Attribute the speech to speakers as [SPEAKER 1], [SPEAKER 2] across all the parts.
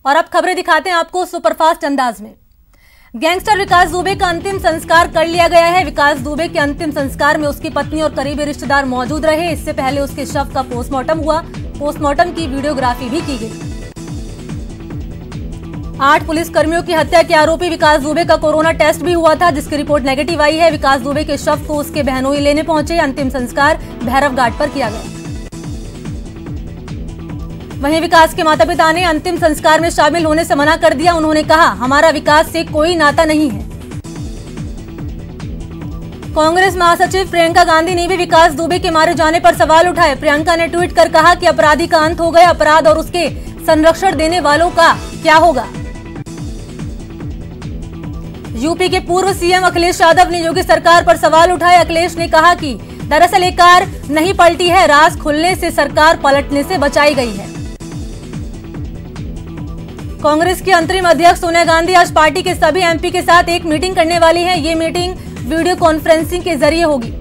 [SPEAKER 1] और अब खबरें दिखाते हैं आपको सुपरफास्ट अंदाज में। गैंगस्टर विकास दुबे का अंतिम संस्कार कर लिया गया है। विकास दुबे के अंतिम संस्कार में उसकी पत्नी और करीबी रिश्तेदार मौजूद रहे। इससे पहले उसके शव का पोस्टमार्टम हुआ। पोस्टमार्टम की वीडियोग्राफी भी की गई। 8 पुलिस कर्मियों की हत्या के आरोपी विकास दुबे का कोरोना टेस्ट भी हुआ था, जिसकी रिपोर्ट नेगेटिव आई है। विकास दुबे के शव को उसके बहनोई लेने पहुंचे। अंतिम संस्कार भैरव घाट पर किया गया। वहीं विकास के माता पिता ने अंतिम संस्कार में शामिल होने से मना कर दिया। उन्होंने कहा, हमारा विकास से कोई नाता नहीं है। कांग्रेस महासचिव प्रियंका गांधी ने भी विकास दुबे के मारे जाने पर सवाल उठाए। प्रियंका ने ट्वीट कर कहा कि अपराधी का अंत हो गया, अपराध और उसके संरक्षण देने वालों का क्या होगा। यूपी के पूर्व सीएम अखिलेश यादव ने योगी सरकार पर सवाल उठाए। अखिलेश ने कहा कि दरअसल एक कार नहीं पलटी है, राज खुलने से सरकार पलटने से बचाई गई है। कांग्रेस की अंतरिम अध्यक्ष सोनिया गांधी आज पार्टी के सभी एमपी के साथ एक मीटिंग करने वाली हैं। ये मीटिंग वीडियो कॉन्फ्रेंसिंग के जरिए होगी।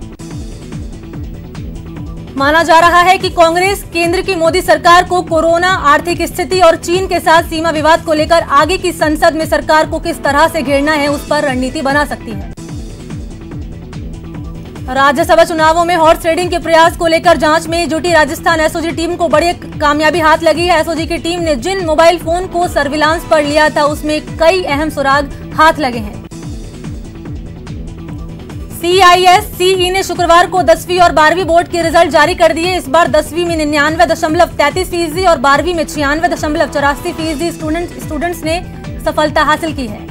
[SPEAKER 1] माना जा रहा है कि कांग्रेस केंद्र की मोदी सरकार को कोरोना, आर्थिक स्थिति और चीन के साथ सीमा विवाद को लेकर आगे की संसद में सरकार को किस तरह से घेरना है, उस पर रणनीति बना सकती है। राज्यसभा चुनावों में हॉर्स ट्रेडिंग के प्रयास को लेकर जांच में जुटी राजस्थान एसओजी टीम को बड़ी कामयाबी हाथ लगी है। एसओजी की टीम ने जिन मोबाइल फोन को सर्विलांस पर लिया था, उसमें कई अहम सुराग हाथ लगे हैं। CISCE ने शुक्रवार को 10वीं और 12वीं बोर्ड के रिजल्ट जारी कर दिए। इस बार 10वीं में 99.33% और 12वीं में 96.84% स्टूडेंट्स ने सफलता हासिल की है।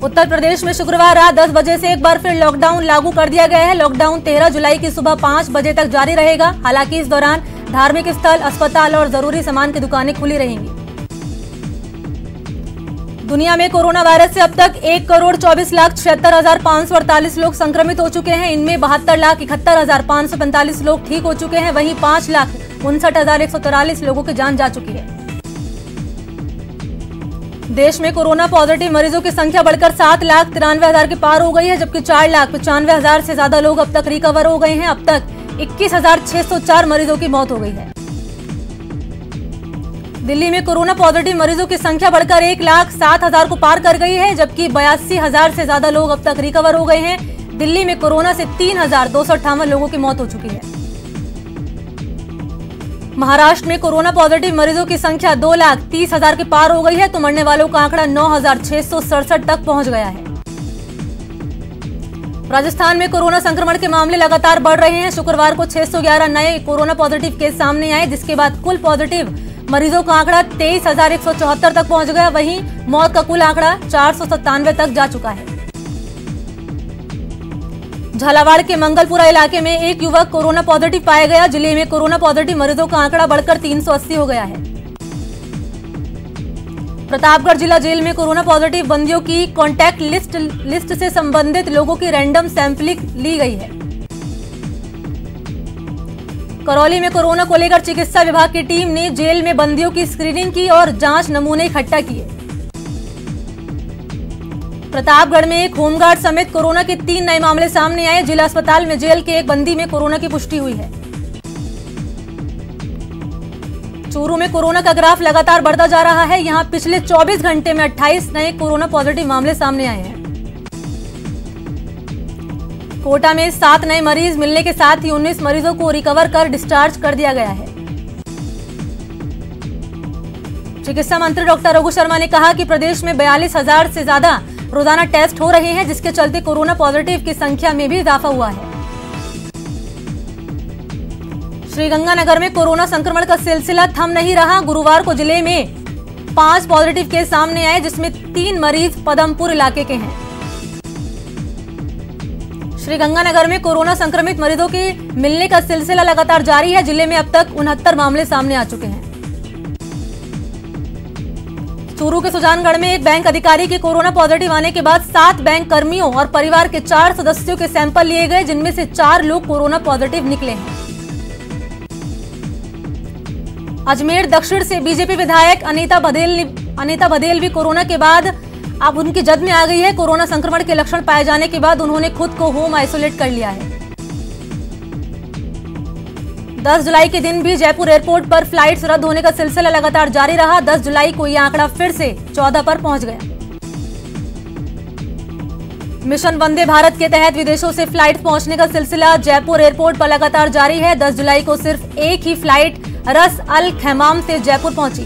[SPEAKER 1] उत्तर प्रदेश में शुक्रवार रात 10 बजे से एक बार फिर लॉकडाउन लागू कर दिया गया है। लॉकडाउन 13 जुलाई की सुबह 5 बजे तक जारी रहेगा। हालांकि इस दौरान धार्मिक स्थल, अस्पताल और जरूरी सामान की दुकानें खुली रहेंगी। दुनिया में कोरोना वायरस से अब तक 1,24,76,548 लोग संक्रमित हो चुके हैं। इनमें 72,71,545 लोग ठीक हो चुके हैं। वहीं 5,59,143 लोगों की जान जा चुकी है। देश में कोरोना पॉजिटिव मरीजों की संख्या बढ़कर 7,93,000 के पार हो गई है, जबकि 4,95,000 से ज्यादा लोग अब तक रिकवर हो गए हैं। अब तक 21,604 मरीजों की मौत हो गई है। दिल्ली में कोरोना पॉजिटिव मरीजों की संख्या बढ़कर 1,07,000 को पार कर गई है, जबकि 82,000 से ज्यादा लोग अब तक रिकवर हो गए हैं। दिल्ली में कोरोना से 3,258 लोगों की मौत हो चुकी है। महाराष्ट्र में कोरोना पॉजिटिव मरीजों की संख्या 2,30,000 के पार हो गई है, तो मरने वालों का आंकड़ा 9,667 तक पहुंच गया है। राजस्थान में कोरोना संक्रमण के मामले लगातार बढ़ रहे हैं। शुक्रवार को 611 नए कोरोना पॉजिटिव केस सामने आए, जिसके बाद कुल पॉजिटिव मरीजों का आंकड़ा 23,174 तक पहुंच गया। वहीं मौत का कुल आंकड़ा 497 तक जा चुका है। झालावाड़ के मंगलपुरा इलाके में एक युवक कोरोना पॉजिटिव पाया गया। जिले में कोरोना पॉजिटिव मरीजों का आंकड़ा बढ़कर 380 हो गया है। प्रतापगढ़ जिला जेल में कोरोना पॉजिटिव बंदियों की कॉन्टैक्ट लिस्ट से संबंधित लोगों की रैंडम सैंपलिंग ली गई है। करौली में कोरोना को लेकर चिकित्सा विभाग की टीम ने जेल में बंदियों की स्क्रीनिंग की और जांच नमूने इकट्ठा किए। प्रतापगढ़ में एक होमगार्ड समेत कोरोना के 3 नए मामले सामने आए। जिला अस्पताल में जेल के एक बंदी में कोरोना की पुष्टि हुई है। चूरू में कोरोना का ग्राफ लगातार बढ़ता जा रहा है। यहां पिछले 24 घंटे में 28 नए कोरोना पॉजिटिव मामले सामने आए हैं। कोटा में 7 नए मरीज मिलने के साथ ही 19 मरीजों को रिकवर कर डिस्चार्ज कर दिया गया है। चिकित्सा मंत्री डॉक्टर रघु शर्मा ने कहा कि प्रदेश में 42,000 से ज्यादा रोजाना टेस्ट हो रहे हैं, जिसके चलते कोरोना पॉजिटिव की संख्या में भी इजाफा हुआ है। श्रीगंगानगर में कोरोना संक्रमण का सिलसिला थम नहीं रहा। गुरुवार को जिले में 5 पॉजिटिव केस सामने आए, जिसमें 3 मरीज पदमपुर इलाके के हैं। श्रीगंगानगर में कोरोना संक्रमित मरीजों के मिलने का सिलसिला लगातार जारी है। जिले में अब तक 69 मामले सामने आ चुके हैं। चूरू के सुजानगढ़ में एक बैंक अधिकारी के कोरोना पॉजिटिव आने के बाद 7 बैंक कर्मियों और परिवार के 4 सदस्यों के सैंपल लिए गए, जिनमें से 4 लोग कोरोना पॉजिटिव निकले हैं। अजमेर दक्षिण से बीजेपी विधायक अनीता बधेल भी कोरोना के बाद अब उनकी जद में आ गई है। कोरोना संक्रमण के लक्षण पाए जाने के बाद उन्होंने खुद को होम आइसोलेट कर लिया है। 10 जुलाई के दिन भी जयपुर एयरपोर्ट पर फ्लाइट्स रद्द होने का सिलसिला लगातार जारी रहा। 10 जुलाई को यह आंकड़ा फिर से 14 पर पहुंच गया। मिशन वंदे भारत के तहत विदेशों से फ्लाइट पहुंचने का सिलसिला जयपुर एयरपोर्ट पर लगातार जारी है। 10 जुलाई को सिर्फ एक ही फ्लाइट रस अल खैमाम से जयपुर पहुंची।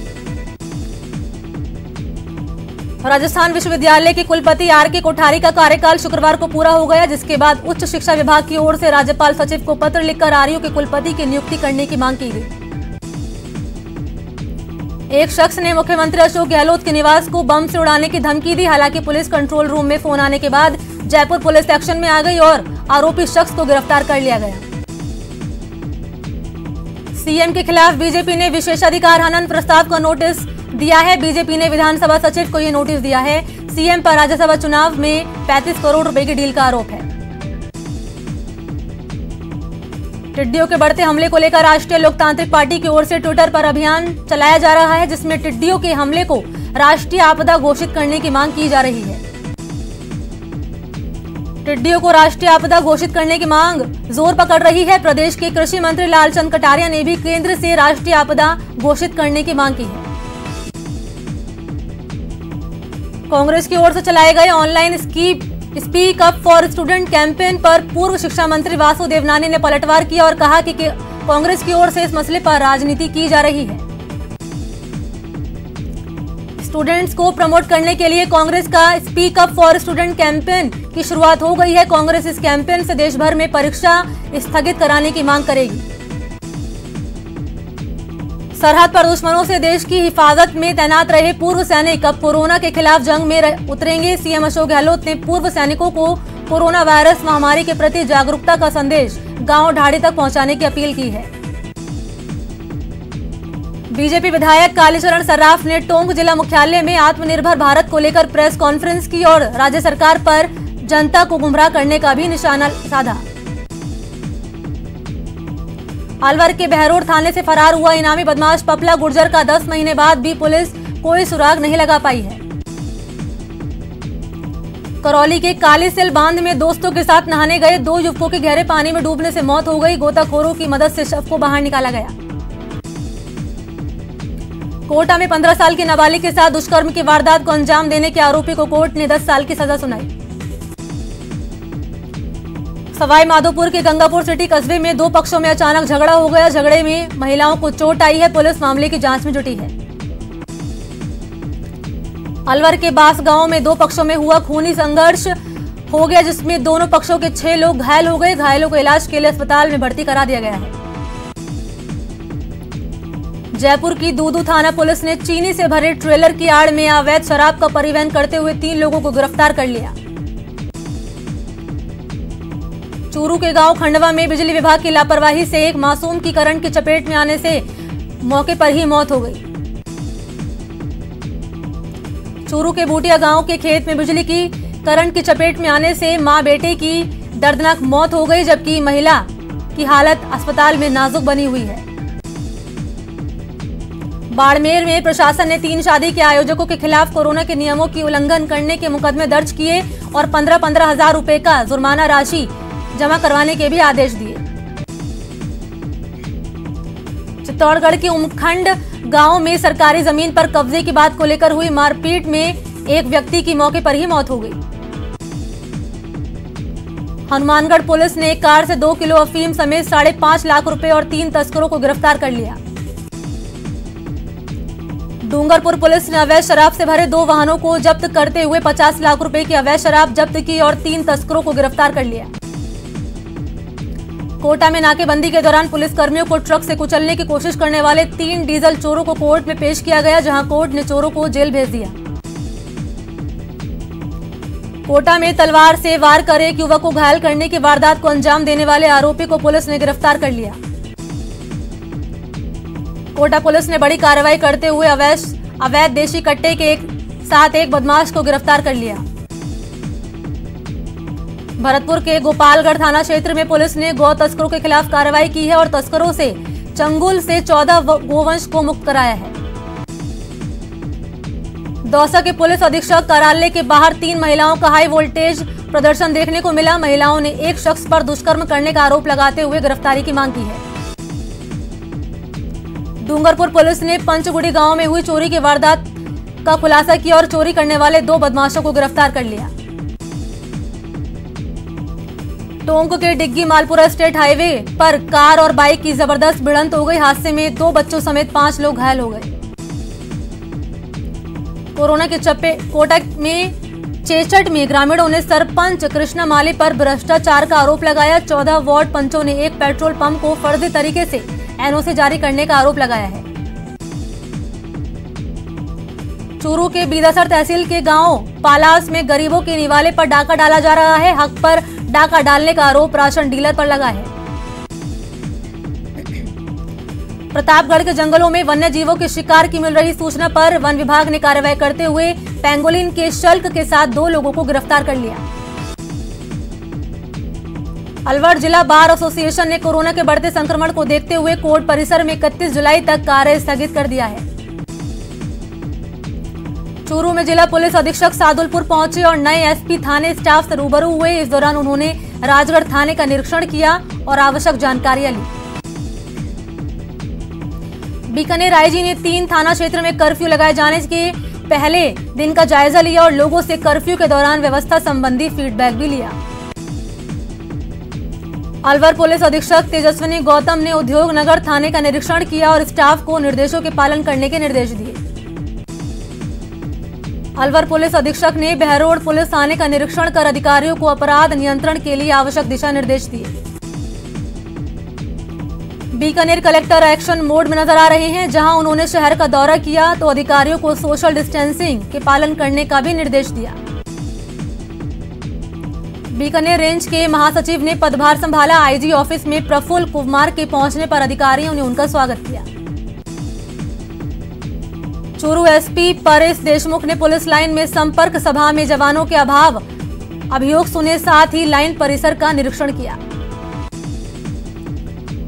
[SPEAKER 1] राजस्थान विश्वविद्यालय के कुलपति आर.के. कोठारी का कार्यकाल शुक्रवार को पूरा हो गया, जिसके बाद उच्च शिक्षा विभाग की ओर से राज्यपाल सचिव को पत्र लिखकर आरयू के कुलपति की नियुक्ति करने की मांग की गई। एक शख्स ने मुख्यमंत्री अशोक गहलोत के निवास को बम से उड़ाने की धमकी दी। हालांकि पुलिस कंट्रोल रूम में फोन आने के बाद जयपुर पुलिस एक्शन में आ गई और आरोपी शख्स को गिरफ्तार कर लिया गया। सीएम के खिलाफ बीजेपी ने विशेषाधिकार हनन प्रस्ताव का नोटिस दिया है। बीजेपी ने विधानसभा सचिव को यह नोटिस दिया है। सीएम पर राज्यसभा चुनाव में 35 करोड़ रुपए की डील का आरोप है। टिड्डियों के बढ़ते हमले को लेकर राष्ट्रीय लोकतांत्रिक पार्टी की ओर से ट्विटर पर अभियान चलाया जा रहा है, जिसमें टिड्डियों के हमले को राष्ट्रीय आपदा घोषित करने की मांग की जा रही है। टिड्डियों को राष्ट्रीय आपदा घोषित करने की मांग जोर पकड़ रही है। प्रदेश के कृषि मंत्री लालचंद कटारिया ने भी केंद्र से राष्ट्रीय आपदा घोषित करने की मांग की है। कांग्रेस की ओर से चलाए गए online speak up for student campaign पर पूर्व शिक्षा मंत्री वासु देवनानी ने पलटवार किया और कहा कि कांग्रेस की ओर से इस मसले पर राजनीति की जा रही है। स्टूडेंट्स को प्रमोट करने के लिए कांग्रेस का speak up for student campaign की शुरुआत हो गई है। कांग्रेस इस कैंपेन से देश भर में परीक्षा स्थगित कराने की मांग करेगी। सरहद पर दुश्मनों से देश की हिफाजत में तैनात रहे पूर्व सैनिक अब कोरोना के खिलाफ जंग में उतरेंगे। सीएम अशोक गहलोत ने पूर्व सैनिकों को कोरोना वायरस महामारी के प्रति जागरूकता का संदेश गांव ढाड़ी तक पहुंचाने की अपील की है। बीजेपी विधायक कालीचरण सर्राफ ने टोंक जिला मुख्यालय में आत्मनिर्भर भारत को लेकर प्रेस कॉन्फ्रेंस की और राज्य सरकार पर जनता को गुमराह करने का भी निशाना साधा। अलवर के बहरोड थाने से फरार हुआ इनामी बदमाश पपला गुर्जर का 10 महीने बाद भी पुलिस कोई सुराग नहीं लगा पाई है। करौली के कालीसिल बांध में दोस्तों के साथ नहाने गए 2 युवकों की गहरे पानी में डूबने से मौत हो गई। गोताखोरों की मदद से शव को बाहर निकाला गया। कोटा में 15 साल की नाबालिग के साथ दुष्कर्म की वारदात को अंजाम देने के आरोपी को कोर्ट ने 10 साल की सजा सुनाई। सवाई माधोपुर के गंगापुर सिटी कस्बे में 2 पक्षों में अचानक झगड़ा हो गया। झगड़े में महिलाओं को चोट आई है। पुलिस मामले की जांच में जुटी है। अलवर के बास गांव में 2 पक्षों में हुआ खूनी संघर्ष हो गया, जिसमें दोनों पक्षों के 6 लोग घायल हो गए। घायलों को इलाज के लिए अस्पताल में भर्ती करा दिया गया है। जयपुर की दूदू थाना पुलिस ने चीनी से भरे ट्रेलर की आड़ में अवैध शराब का परिवहन करते हुए 3 लोगों को गिरफ्तार कर लिया। चूरू के गांव खंडवा में बिजली विभाग की लापरवाही से एक मासूम की करंट की चपेट में आने से मौके पर ही मौत हो गई। चूरू के बूटिया गांव के खेत में बिजली की करंट की चपेट में आने से मां बेटे की दर्दनाक मौत हो गई, जबकि महिला की हालत अस्पताल में नाजुक बनी हुई है। बाड़मेर में प्रशासन ने 3 शादी के आयोजकों के खिलाफ कोरोना के नियमों की उल्लंघन करने के मुकदमे दर्ज किए और 15-15 हजार रुपए का जुर्माना राशि जमा करवाने के भी आदेश दिए। चित्तौड़गढ़ के उमखंड गांव में सरकारी जमीन पर कब्जे की बात को लेकर हुई मारपीट में एक व्यक्ति की मौके पर ही मौत हो गई। हनुमानगढ़ पुलिस ने एक कार से 2 किलो अफीम समेत 5.5 लाख रुपए और 3 तस्करों को गिरफ्तार कर लिया। डूंगरपुर पुलिस ने अवैध शराब से भरे 2 वाहनों को जब्त करते हुए 50 लाख रुपए की अवैध शराब जब्त की और 3 तस्करों को गिरफ्तार कर लिया। कोटा में नाकेबंदी के दौरान पुलिस कर्मियों को ट्रक से कुचलने की कोशिश करने वाले 3 डीजल चोरों को कोर्ट में पेश किया गया, जहां कोर्ट ने चोरों को जेल भेज दिया। कोटा में तलवार से वार कर एक युवक को घायल करने की वारदात को अंजाम देने वाले आरोपी को पुलिस ने गिरफ्तार कर लिया। कोटा पुलिस ने बड़ी कार्रवाई करते हुए अवैध देशी कट्टे के साथ एक बदमाश को गिरफ्तार कर लिया। भरतपुर के गोपालगढ़ थाना क्षेत्र में पुलिस ने गौ तस्करों के खिलाफ कार्रवाई की है और तस्करों से चंगुल से 14 गोवंश को मुक्त कराया है। दौसा के पुलिस अधीक्षक कार्यालय के बाहर 3 महिलाओं का हाई वोल्टेज प्रदर्शन देखने को मिला। महिलाओं ने एक शख्स पर दुष्कर्म करने का आरोप लगाते हुए गिरफ्तारी की मांग की है। डूंगरपुर पुलिस ने पंचगुड़ी गांव में हुई चोरी की वारदात का खुलासा किया और चोरी करने वाले 2 बदमाशों को गिरफ्तार कर लिया। टोंक के डिग्गी मालपुरा स्टेट हाईवे पर कार और बाइक की जबरदस्त भिड़ंत हो गई। हादसे में 2 बच्चों समेत 5 लोग घायल हो गए। कोरोना के चप्पे कोटा में चेचट में ग्रामीणों ने सरपंच कृष्णा माली पर भ्रष्टाचार का आरोप लगाया। 14 वार्ड पंचों ने एक पेट्रोल पंप को फर्जी तरीके से एनओसी जारी करने का आरोप लगाया है। चूरू के बीदासर तहसील के गांव पालास में गरीबों के निवाले पर डाका डाला जा रहा है। हक पर डाका डालने का आरोप राशन डीलर पर लगा है। प्रतापगढ़ के जंगलों में वन्य जीवों के शिकार की मिल रही सूचना पर वन विभाग ने कार्रवाई करते हुए पेंगोलिन के शल्क के साथ 2 लोगों को गिरफ्तार कर लिया। अलवर जिला बार एसोसिएशन ने कोरोना के बढ़ते संक्रमण को देखते हुए कोर्ट परिसर में 31 जुलाई तक कार्य स्थगित कर दिया है। चूरू में जिला पुलिस अधीक्षक सादुलपुर पहुंचे और नए एसपी थाने स्टाफ से रूबरू हुए। इस दौरान उन्होंने राजगढ़ थाने का निरीक्षण किया और आवश्यक जानकारियां ली। बीकानेर आईजी ने 3 थाना क्षेत्र में कर्फ्यू लगाए जाने के पहले दिन का जायजा लिया और लोगों से कर्फ्यू के दौरान व्यवस्था संबंधी फीडबैक भी लिया। अलवर पुलिस अधीक्षक तेजस्विनी गौतम ने उद्योग नगर थाने का निरीक्षण किया और स्टाफ को निर्देशों के पालन करने के निर्देश दिए। अलवर पुलिस अधीक्षक ने बहरोड पुलिस थाने का निरीक्षण कर अधिकारियों को अपराध नियंत्रण के लिए आवश्यक दिशा निर्देश दिए। बीकानेर कलेक्टर एक्शन मोड में नजर आ रहे हैं, जहां उन्होंने शहर का दौरा किया तो अधिकारियों को सोशल डिस्टेंसिंग के पालन करने का भी निर्देश दिया। बीकानेर रेंज के महासचिव ने पदभार संभाला। आईजी ऑफिस में प्रफुल्ल कुमार के पहुंचने पर अधिकारियों ने उनका स्वागत किया। चूरू एसपी परेश देशमुख ने पुलिस लाइन में संपर्क सभा में जवानों के अभाव अभियोग सुने, साथ ही लाइन परिसर का निरीक्षण किया।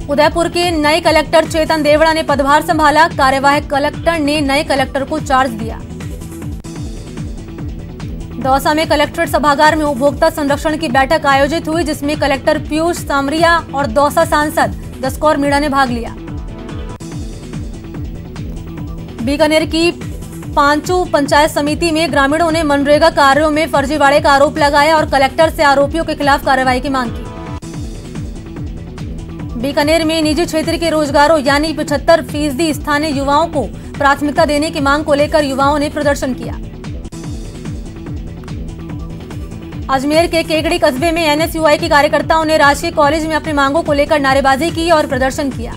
[SPEAKER 1] उदयपुर के नए कलेक्टर चेतन देवड़ा ने पदभार संभाला। कार्यवाहक कलेक्टर ने नए कलेक्टर को चार्ज दिया। दौसा में कलेक्ट्रेट सभागार में उपभोक्ता संरक्षण की बैठक आयोजित हुई, जिसमें कलेक्टर पीयूष सामरिया और दौसा सांसद जसकौर मीणा ने भाग लिया। बीकानेर की पांचू पंचायत समिति में ग्रामीणों ने मनरेगा कार्यों में फर्जीवाड़े का आरोप लगाया और कलेक्टर से आरोपियों के खिलाफ कार्रवाई की मांग की। बीकानेर में निजी क्षेत्र के रोजगारों यानी 75% स्थानीय युवाओं को प्राथमिकता देने की मांग को लेकर युवाओं ने प्रदर्शन किया। अजमेर के केकड़ी कस्बे में एनएसयूआई के कार्यकर्ताओं ने राजकीय कॉलेज में अपनी मांगों को लेकर नारेबाजी की और प्रदर्शन किया।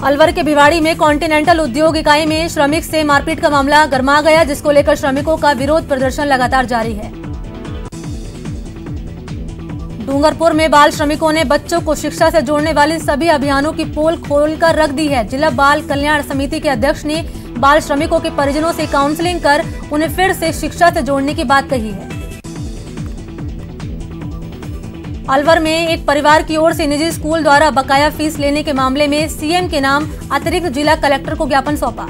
[SPEAKER 1] अलवर के भिवाड़ी में कॉन्टिनेंटल उद्योग इकाई में श्रमिक से मारपीट का मामला गरमा गया, जिसको लेकर श्रमिकों का विरोध प्रदर्शन लगातार जारी है। डूंगरपुर में बाल श्रमिकों ने बच्चों को शिक्षा से जोड़ने वाले सभी अभियानों की पोल खोलकर रख दी है। जिला बाल कल्याण समिति के अध्यक्ष ने बाल श्रमिकों के परिजनों से काउंसलिंग कर उन्हें फिर से शिक्षा से जोड़ने की बात कही है। अलवर में एक परिवार की ओर से निजी स्कूल द्वारा बकाया फीस लेने के मामले में सीएम के नाम अतिरिक्त जिला कलेक्टर को ज्ञापन सौंपा।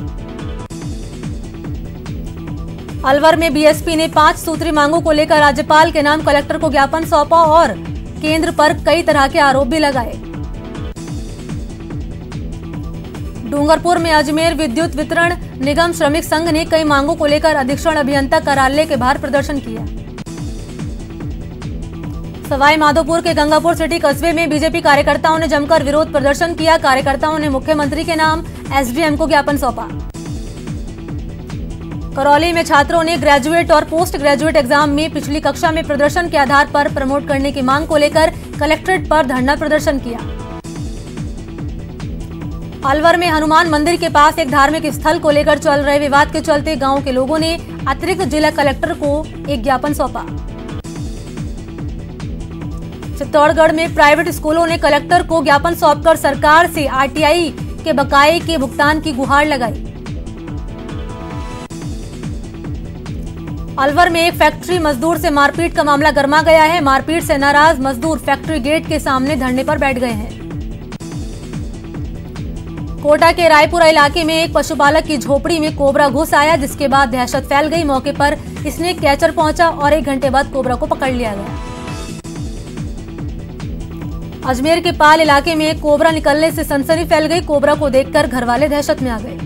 [SPEAKER 1] अलवर में बीएसपी ने 5 सूत्री मांगों को लेकर राज्यपाल के नाम कलेक्टर को ज्ञापन सौंपा और केंद्र पर कई तरह के आरोप भी लगाए। डूंगरपुर में अजमेर विद्युत वितरण निगम श्रमिक संघ ने कई मांगों को लेकर अधीक्षण अभियंता कार्यालय के बाहर प्रदर्शन किया। सवाई माधोपुर के गंगापुर सिटी कस्बे में बीजेपी कार्यकर्ताओं ने जमकर विरोध प्रदर्शन किया। कार्यकर्ताओं ने मुख्यमंत्री के नाम एसडीएम को ज्ञापन सौंपा। करौली में छात्रों ने ग्रेजुएट और पोस्ट ग्रेजुएट एग्जाम में पिछली कक्षा में प्रदर्शन के आधार पर प्रमोट करने की मांग को लेकर कलेक्ट्रेट पर धरना प्रदर्शन किया। अलवर में हनुमान मंदिर के पास एक धार्मिक स्थल को लेकर चल रहे विवाद के चलते गांव के लोगों ने अतिरिक्त जिला कलेक्टर को एक ज्ञापन सौंपा। चित्तौड़गढ़ में प्राइवेट स्कूलों ने कलेक्टर को ज्ञापन सौंपकर सरकार से आरटीआई के बकाये के भुगतान की गुहार लगाई। अलवर में एक फैक्ट्री मजदूर से मारपीट का मामला गरमा गया है। मारपीट से नाराज मजदूर फैक्ट्री गेट के सामने धरने पर बैठ गए हैं। कोटा के रायपुरा इलाके में एक पशुपालक की झोपड़ी में कोबरा घुस आया, जिसके बाद दहशत फैल गई। मौके पर स्नेक कैचर पहुंचा और 1 घंटे बाद कोबरा को पकड़ लिया गया। अजमेर के पाल इलाके में कोबरा निकलने से सनसनी फैल गई। कोबरा को देखकर घरवाले दहशत में आ गए।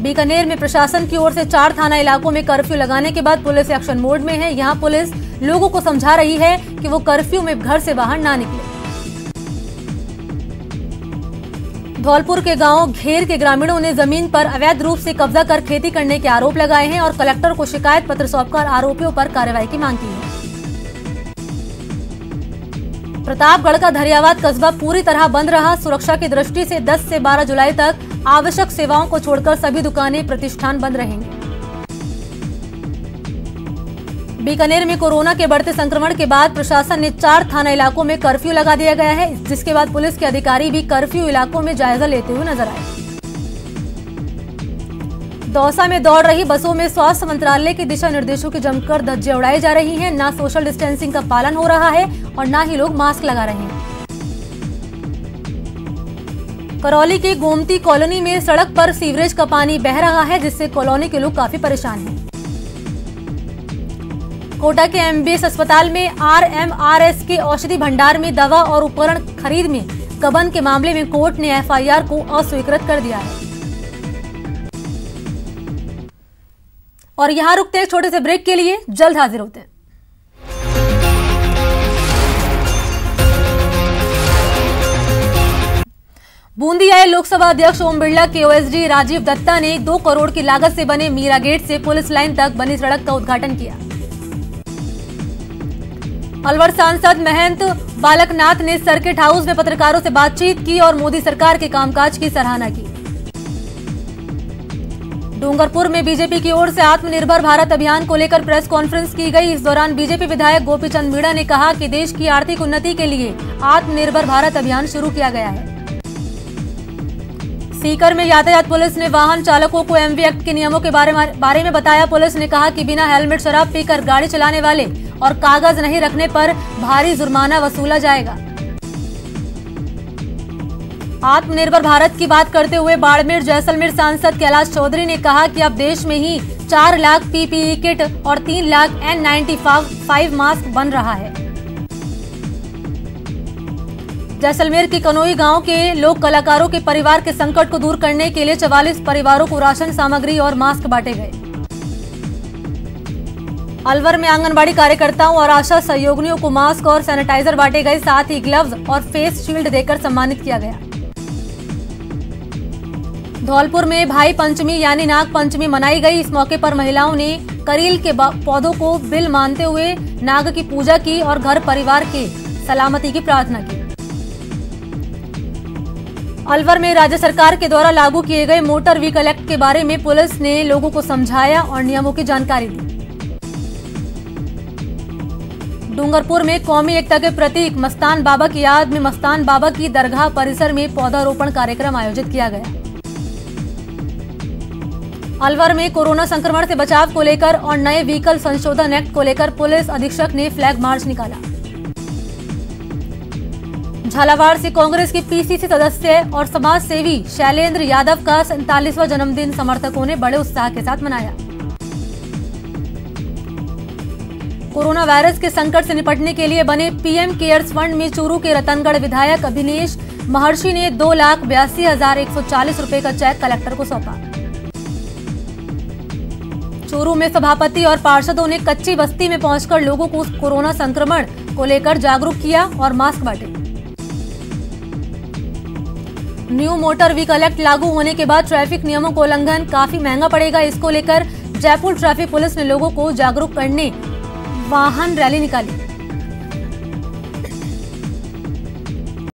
[SPEAKER 1] बीकानेर में प्रशासन की ओर से 4 थाना इलाकों में कर्फ्यू लगाने के बाद पुलिस एक्शन मोड में है। यहां पुलिस लोगों को समझा रही है कि वो कर्फ्यू में घर से बाहर ना निकले। धौलपुर के गांव घेर के ग्रामीणों ने जमीन पर अवैध रूप से कब्जा कर खेती करने के आरोप लगाए हैं और कलेक्टर को शिकायत पत्र सौंपकर आरोपियों पर कार्रवाई की मांग की है। प्रतापगढ़ का धरियावाद कस्बा पूरी तरह बंद रहा। सुरक्षा की दृष्टि से 10 से 12 जुलाई तक आवश्यक सेवाओं को छोड़कर सभी दुकानें, प्रतिष्ठान बंद रहेंगे। बीकानेर में कोरोना के बढ़ते संक्रमण के बाद प्रशासन ने 4 थाना इलाकों में कर्फ्यू लगा दिया गया है, जिसके बाद पुलिस के अधिकारी भी कर्फ्यू इलाकों में जायजा लेते हुए नजर आए। दौसा में दौड़ रही बसों में स्वास्थ्य मंत्रालय के दिशा निर्देशों की जमकर धज्जियां उड़ाई जा रही हैं। ना सोशल डिस्टेंसिंग का पालन हो रहा है और ना ही लोग मास्क लगा रहे हैं। करौली के गोमती कॉलोनी में सड़क पर सीवरेज का पानी बह रहा है, जिससे कॉलोनी के लोग काफी परेशान हैं। कोटा के एमबीएस अस्पताल में आरएमआरएस के औषधि भंडार में दवा और उपकरण खरीद में गबन के मामले में कोर्ट ने एफआईआर को अस्वीकृत कर दिया है। और यहां रुकते हैं छोटे से ब्रेक के लिए, जल्द हाजिर होते हैं। बूंदी आए लोकसभा अध्यक्ष ओम बिरला के ओएसडी राजीव दत्ता ने 2 करोड़ की लागत से बने मीरा गेट से पुलिस लाइन तक बनी सड़क का उद्घाटन किया। अलवर सांसद महंत बालकनाथ ने सर्किट हाउस में पत्रकारों से बातचीत की और मोदी सरकार के कामकाज की सराहना की। डूंगरपुर में बीजेपी की ओर से आत्मनिर्भर भारत अभियान को लेकर प्रेस कॉन्फ्रेंस की गई। इस दौरान बीजेपी विधायक गोपीचंद मीणा ने कहा कि देश की आर्थिक उन्नति के लिए आत्मनिर्भर भारत अभियान शुरू किया गया है। सीकर में यातायात पुलिस ने वाहन चालकों को एमवी एक्ट के नियमों के बारे में बताया। पुलिस ने कहा कि बिना हेलमेट शराब पीकर गाड़ी चलाने वाले और कागज नहीं रखने पर भारी जुर्माना वसूला जाएगा। आत्मनिर्भर भारत की बात करते हुए बाड़मेर जैसलमेर सांसद कैलाश चौधरी ने कहा कि अब देश में ही 4 लाख पीपीई किट और 3 लाख N95 मास्क बन रहा है। जैसलमेर के कनोई गांव के लोक कलाकारों के परिवार के संकट को दूर करने के लिए 44 परिवारों को राशन सामग्री और मास्क बांटे गए। अलवर में आंगनबाड़ी कार्यकर्ताओं और आशा सहयोगिनियों को मास्क और सैनिटाइजर बांटे गए। साथ ही ग्लव्स और फेस शील्ड देकर सम्मानित किया गया। धौलपुर में भाई पंचमी यानी नाग पंचमी मनाई गई। इस मौके पर महिलाओं ने करील के पौधों को बिल मानते हुए नाग की पूजा की और घर परिवार के सलामती की प्रार्थना की। अलवर में राज्य सरकार के द्वारा लागू किए गए मोटर व्हीकल एक्ट के बारे में पुलिस ने लोगों को समझाया और नियमों की जानकारी दी। डूंगरपुर में कौमी एकता के प्रतीक मस्तान बाबा की याद में मस्तान बाबा की दरगाह परिसर में पौधारोपण कार्यक्रम आयोजित किया गया। अलवर में कोरोना संक्रमण से बचाव को लेकर और नए व्हीकल संशोधन एक्ट को लेकर पुलिस अधीक्षक ने फ्लैग मार्च निकाला। झालावाड़ से कांग्रेस के पीसीसी सदस्य और समाज सेवी शैलेंद्र यादव का 47वां जन्मदिन समर्थकों ने बड़े उत्साह के साथ मनाया। कोरोना वायरस के संकट से निपटने के लिए बने पीएम केयर्स फंड में चूरू के रतनगढ़ विधायक अभिनेश महर्षि ने 2,82,140 रुपए का चेक कलेक्टर को सौंपा। चूरू में सभापति और पार्षदों ने कच्ची बस्ती में पहुंचकर लोगों को कोरोना संक्रमण को लेकर जागरूक किया और मास्क बांटे। न्यू मोटर व्हीकल एक्ट लागू होने के बाद ट्रैफिक नियमों का उल्लंघन काफी महंगा पड़ेगा। इसको लेकर जयपुर ट्रैफिक पुलिस ने लोगों को जागरूक करने वाहन रैली निकाली।